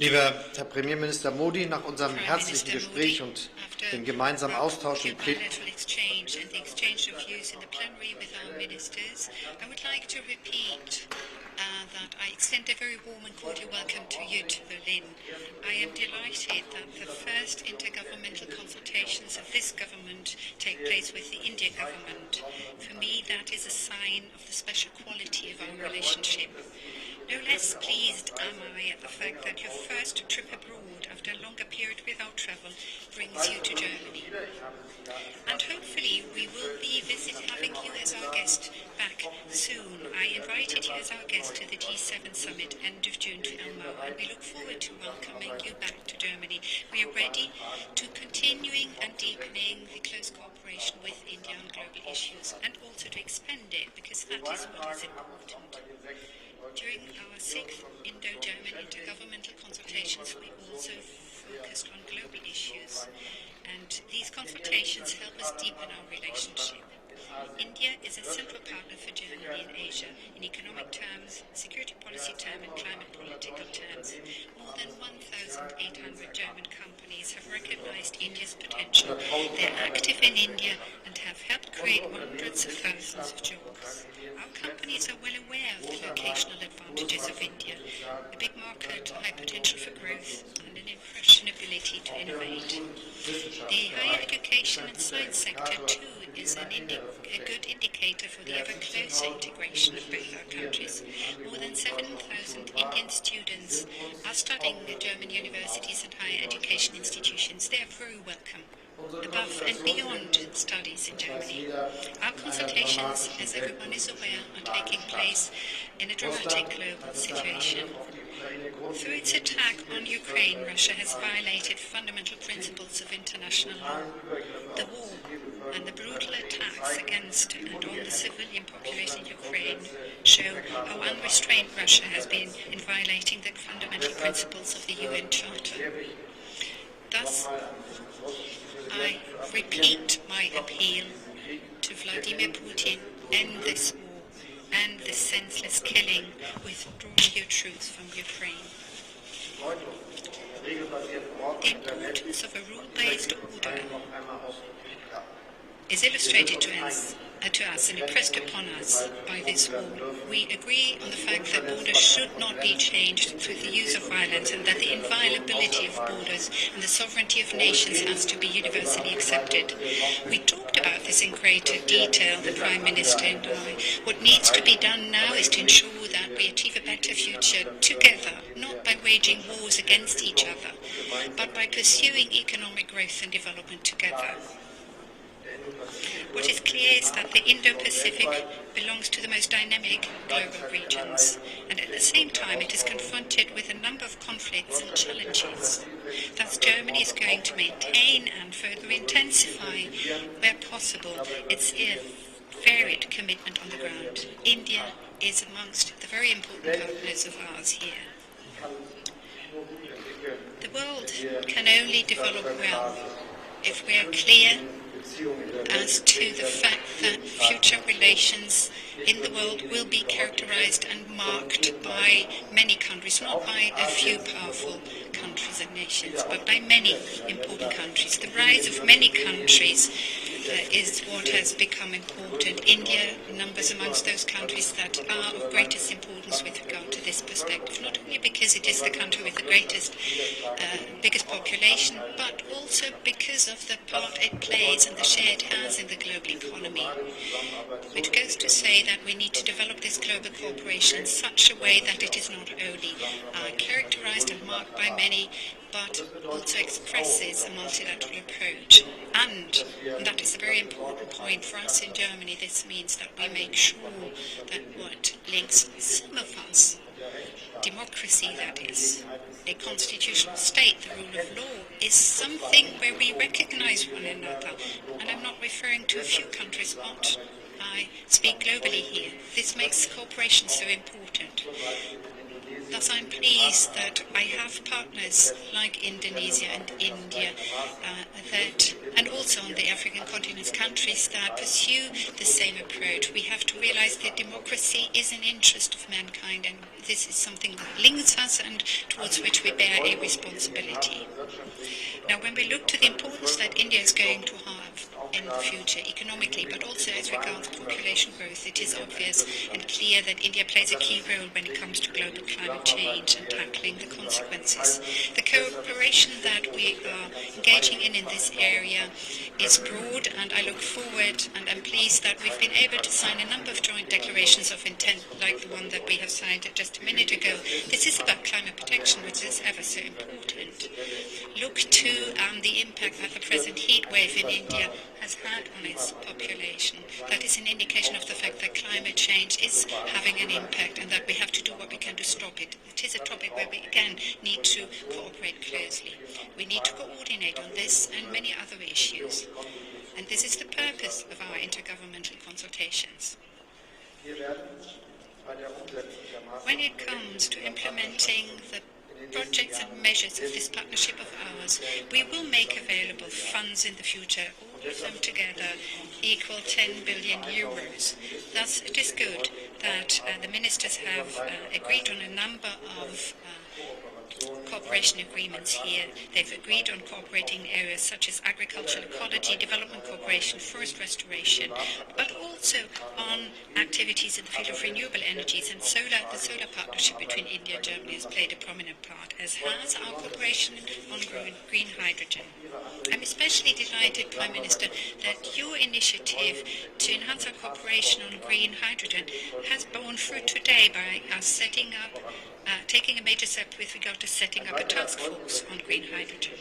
Lieber Herr Premierminister Modi, nach unserem herzlichen Gespräch und dem gemeinsamen Austausch im Plenum that I extend a very warm and cordial welcome to you to Berlin. I am delighted that the first intergovernmental consultations of this government take place with the India government. For me, that is a sign of the special quality of our relationship. No less pleased am I at the fact that your first trip abroad after a longer period without travel brings you to Germany. And hopefully we will be having you as our guest back soon. I invited you as our guest to the G7 summit end of June to Elmau, and we look forward to welcoming you back to Germany. We are ready to continuing and deepening the close cooperation with India on global issues, and also to expand it, because that is what is important. During our 6th Indo-German intergovernmental consultations, we also focused on global issues, and these consultations help us deepen our relationship. India is a central partner for Germany in Asia in economic terms, security policy terms, and climate political terms. More than 1,800 German companies have recognized India's potential. They are active in India and have helped create hundreds of thousands of jobs. Our companies are well aware of the locational advantages of India, a big market, high potential for growth, and an impressionability to innovate. The higher education and science sector too is a good indicator for the ever closer integration of both our countries. More than 7,000 Indian students are studying at German universities and higher education institutions. They are very welcome, above and beyond studies in Germany. Our consultations, as everyone is aware, are taking place in a dramatic global situation. Through its attack on Ukraine, Russia has violated fundamental principles of international law. The war and the brutal attacks against and on the civilian population in Ukraine show how unrestrained Russia has been in violating the fundamental principles of the UN Charter. Thus, I repeat my appeal to Vladimir Putin: end this war, end this senseless killing, withdraw your troops from Ukraine. The importance of a rule-based order is illustrated to us and impressed upon us by this war. We agree on the fact that borders should not be changed through the use of violence, and that the inviolability of borders and the sovereignty of nations has to be universally accepted. We talked about this in greater detail, the Prime Minister and I. What needs to be done now is to ensure that we achieve a better future together, not by waging wars against each other, but by pursuing economic growth and development together. What is clear is that the Indo-Pacific belongs to the most dynamic global regions, and at the same time it is confronted with a number of conflicts and challenges. Thus, Germany is going to maintain and further intensify, where possible, its varied commitment on the ground. India is amongst the very important partners of ours here. The world can only develop well if we are clear as to the fact that future relations in the world will be characterized and marked by many countries, not by a few powerful countries and nations, but by many important countries. The rise of many countries is what has become important. India numbers amongst those countries that are of greatest importance with regard to this perspective, not only because it is the country with the biggest population, but also because of the part it plays and the share it has in the global economy. Which goes to say that we need to develop this global cooperation in such a way that it is not only characterized and marked by many, but also expresses a multilateral approach. And that is a very important point for us in Germany. This means that we make sure that what links some of us, democracy that is, a constitutional state, the rule of law, is something where we recognize one another. And I'm not referring to a few countries, but I speak globally here. This makes cooperation so important. Thus, I'm pleased that I have partners like Indonesia and India, and also on the African continent's countries that pursue the same approach. We have to realize that democracy is an interest of mankind, and this is something that links us and towards which we bear a responsibility. Now, when we look to the importance that India is going to have in the future economically, but also as regards population growth, it is obvious and clear that India plays a key role when it comes to global climate change and tackling the consequences. The cooperation that we are engaging in this area is broad, and I look forward and I'm pleased that we've been able to sign a number of joint declarations of intent, like the one that we have signed just a minute ago. This is about climate protection, which is ever so important. Look to the impact that the present heat wave in India has had on its population. That is an indication of the fact that climate change is having an impact and that we have to do what we can to stop it. It is a topic where we again need to cooperate closely. We need to coordinate on this and many other issues. And this is the purpose of our intergovernmental consultations. When it comes to implementing the projects and measures of this partnership of ours, we will make available funds in the future, all of them together equal 10 billion euros. Thus, it is good that the ministers have agreed on a number of cooperation agreements here. They've agreed on cooperating areas such as agricultural ecology, development cooperation, forest restoration, but also on activities in the field of renewable energies, and the solar partnership between India and Germany has played a prominent part, as has our cooperation on green hydrogen. I'm especially delighted, Prime Minister, that your initiative to enhance our cooperation on green hydrogen has borne fruit today by us taking a major step with regard to setting up a task force on green hydrogen.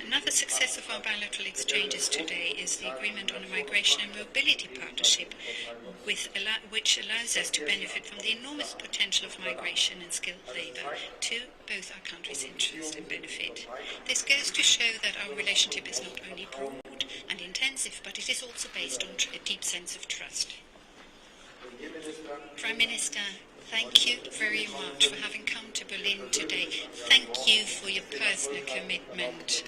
Another success of our bilateral exchanges today is the agreement on a migration and mobility partnership, which allows us to benefit from the enormous potential of migration and skilled labour to both our countries' interest and benefit. This goes to show that our relationship is not only broad and intensive, but it is also based on a deep sense of trust. Prime Minister, thank you very much for having come to Berlin today. Thank you for your personal commitment,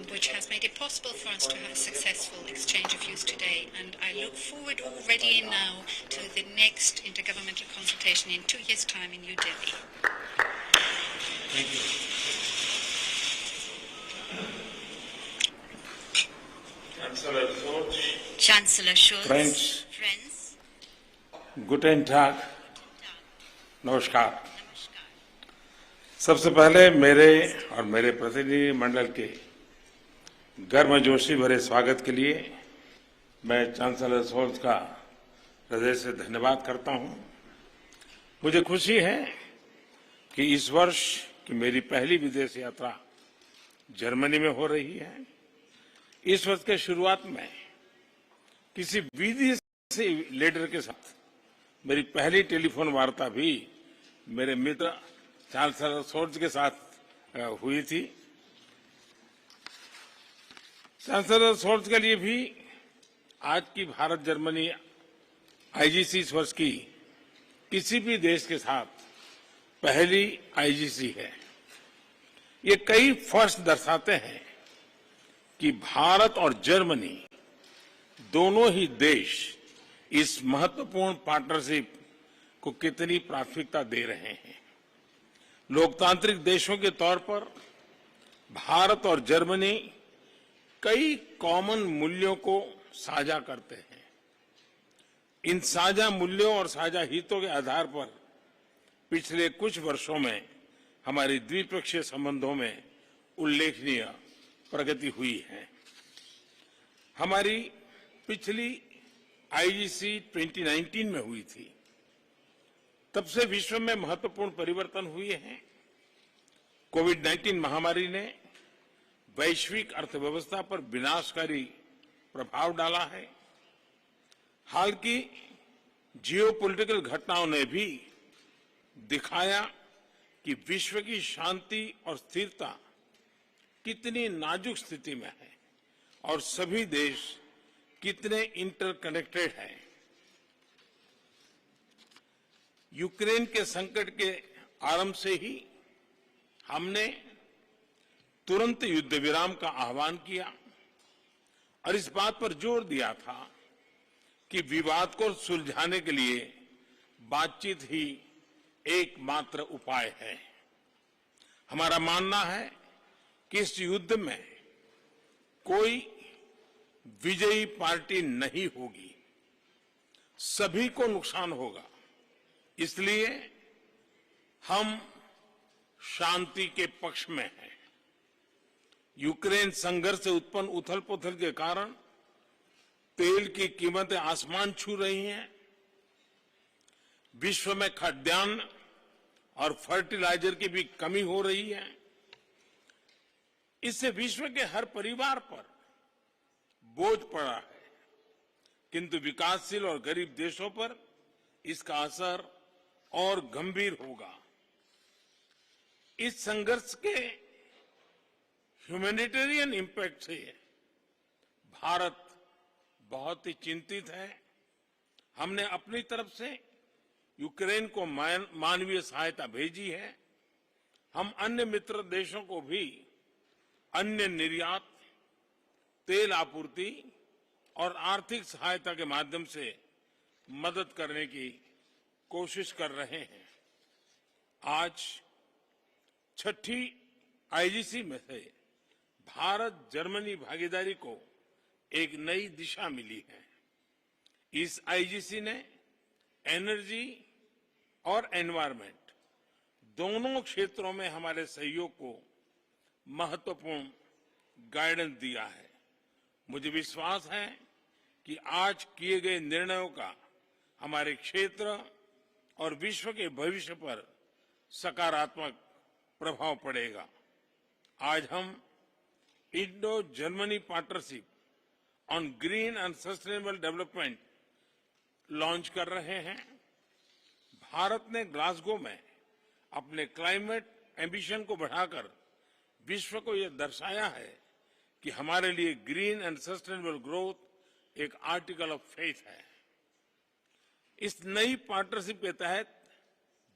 which has made it possible for us to have a successful exchange of views today. And I look forward already now to the next intergovernmental consultation in 2 years' time in New Delhi. Thank you. Chancellor Scholz. Friends, Friends. Guten Tag. नमस्कार। सबसे पहले मेरे और मेरे प्रतिनिधि मंडल के गर्मजोशी भरे स्वागत के लिए मैं चांसलर शोल्ज का हृदय से धन्यवाद करता हूं। मुझे खुशी है कि इस वर्ष की मेरी पहली विदेश यात्रा जर्मनी में हो रही है। इस वर्ष के शुरुआत में किसी विदेशी लीडर के साथ मेरी पहली टेलीफोन वार्ता भी मेरे मित्र चांसलर शोल्ज के साथ हुई थी। चांसलर शोल्ज के लिए भी आज की भारत जर्मनी आईजीसी इस वर्ष की किसी भी देश के साथ पहली आईजीसी है। ये कई फर्स्ट दर्शाते हैं कि भारत और जर्मनी दोनों ही देश इस महत्वपूर्ण पार्टनरशिप को कितनी प्राथमिकता दे रहे हैं। लोकतांत्रिक देशों के तौर पर भारत और जर्मनी कई कॉमन मूल्यों को साझा करते हैं। इन साझा मूल्यों और साझा हितों के आधार पर पिछले कुछ वर्षों में हमारी द्विपक्षीय संबंधों में उल्लेखनीय प्रगति हुई है। हमारी पिछली आईजीसी 2019 में हुई थी। तब से विश्व में महत्वपूर्ण परिवर्तन हुए हैं। कोविड-19 महामारी ने वैश्विक अर्थव्यवस्था पर विनाशकारी प्रभाव डाला है। हाल की जियोपॉलिटिकल घटनाओं ने भी दिखाया कि विश्व की शांति और स्थिरता कितनी नाजुक स्थिति में है और सभी देश कितने इंटरकनेक्टेड हैं। यूक्रेन के संकट के आरंभ से ही हमने तुरंत युद्ध विराम का आह्वान किया और इस बात पर जोर दिया था कि विवाद को सुलझाने के लिए बातचीत ही एकमात्र उपाय है। हमारा मानना है कि इस युद्ध में कोई विजयी पार्टी नहीं होगी, सभी को नुकसान होगा। इसलिए हम शांति के पक्ष में हैं। यूक्रेन संघर्ष से उत्पन्न उथल-पुथल के कारण तेल की कीमतें आसमान छू रही हैं। विश्व में खाद्यान्न और फर्टिलाइजर की भी कमी हो रही है। इससे विश्व के हर परिवार पर बोझ पड़ा है, किंतु विकासशील और गरीब देशों पर इसका असर और गंभीर होगा। इस संघर्ष के ह्यूमैनिटेरियन इम्पैक्ट से भारत बहुत ही चिंतित है। हमने अपनी तरफ से यूक्रेन को मानवीय सहायता भेजी है। हम अन्य मित्र देशों को भी अन्य निर्यात, तेल आपूर्ति और आर्थिक सहायता के माध्यम से मदद करने की कोशिश कर रहे हैं। आज छठी आईजीसी में से भारत जर्मनी भागीदारी को एक नई दिशा मिली है। इस आईजीसी ने एनर्जी और एनवायरनमेंट दोनों क्षेत्रों में हमारे सहयोग को महत्वपूर्ण गाइडेंस दिया है। मुझे विश्वास है कि आज किए गए निर्णयों का हमारे क्षेत्र और विश्व के भविष्य पर सकारात्मक प्रभाव पड़ेगा। आज हम Indo Germany partnership on green and sustainable development launch कर रहे हैं। भारत ने ग्लासगो में अपने क्लाइमेट एम्बिशन को बढ़ाकर विश्व को यह दर्शाया है कि हमारे लिए ग्रीन एंड सस्टेनेबल ग्रोथ एक आर्टिकल ऑफ फेथ है। इस नई पार्टनरशिप के तहत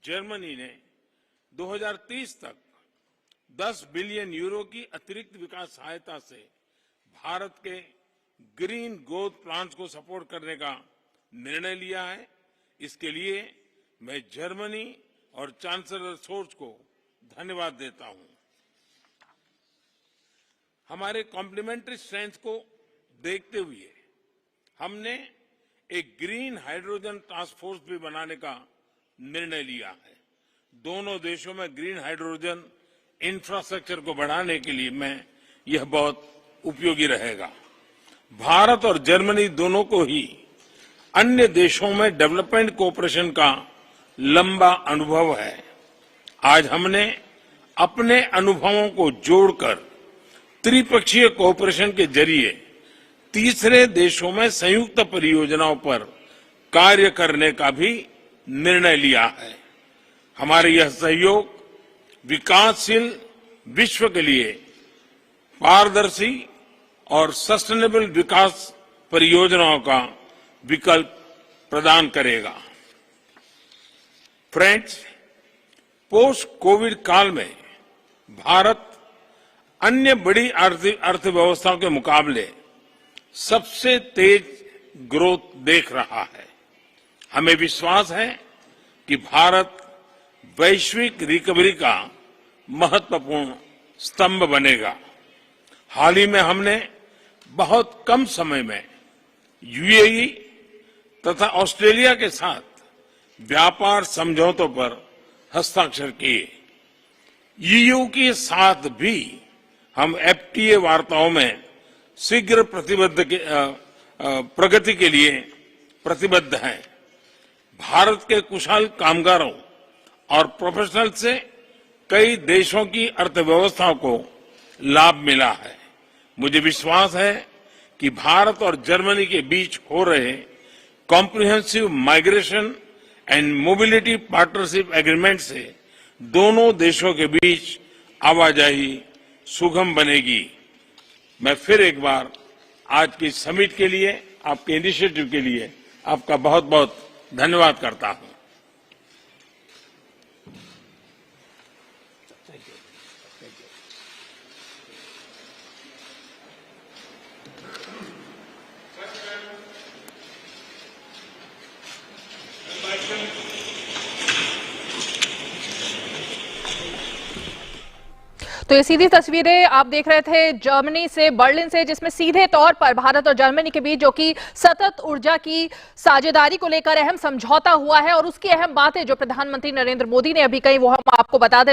जर्मनी ने 2030 तक 10 बिलियन यूरो की अतिरिक्त विकास सहायता से भारत के ग्रीन ग्रोथ प्लान्स को सपोर्ट करने का निर्णय लिया है। इसके लिए मैं जर्मनी और चांसलर शोल्ज को धन्यवाद देता हूं। हमारे कॉम्प्लीमेंट्री स्ट्रेंथ को देखते हुए हमने एक ग्रीन हाइड्रोजन टास्क फोर्स भी बनाने का निर्णय लिया है। दोनों देशों में ग्रीन हाइड्रोजन इंफ्रास्ट्रक्चर को बढ़ाने के लिए में यह बहुत उपयोगी रहेगा। भारत और जर्मनी दोनों को ही अन्य देशों में डेवलपमेंट कोऑपरेशन का लंबा अनुभव है। आज हमने अपने अनुभवों को जोड़कर त्रिपक्षीय कोऑपरेशन के जरिए तीसरे देशों में संयुक्त परियोजनाओं पर कार्य करने का भी निर्णय लिया है। हमारे यह सहयोग विकासशील विश्व के लिए पारदर्शी और सस्टेनेबल विकास परियोजनाओं का विकल्प प्रदान करेगा। फ्रेंड्स, पोस्ट कोविड काल में भारत अन्य बड़ी अर्थव्यवस्थाओं के मुकाबले सबसे तेज ग्रोथ देख रहा है। हमें विश्वास है कि भारत वैश्विक रिकवरी का महत्वपूर्ण स्तंभ बनेगा। हाल ही में हमने बहुत कम समय में यूएई तथा ऑस्ट्रेलिया के साथ व्यापार समझौतों पर हस्ताक्षर किए। ईयू के साथ भी हम एफटीए वार्ताओं में शीघ्र प्रगति के लिए प्रतिबद्ध हैं। भारत के कुशल कामगारों और प्रोफेशनल से कई देशों की अर्थव्यवस्थाओं को लाभ मिला है। मुझे विश्वास है कि भारत और जर्मनी के बीच हो रहे comprehensive migration and mobility partnership agreement से दोनों देशों के बीच आवाजाही सुगम बनेगी। मैं फिर एक बार आज की समिट के लिए, आपके इनिशिएटिव के लिए आपका बहुत बहुत धन्यवाद करता हूं। तो ये सीधी तस्वीरें आप देख रहे थे जर्मनी से, बर्लिन से, जिसमें सीधे तौर पर भारत और जर्मनी के बीच जो कि सतत ऊर्जा की साझेदारी को लेकर अहम समझौता हुआ है और उसकी अहम बातें जो प्रधानमंत्री नरेंद्र मोदी ने अभी कही वो हम आपको बता देते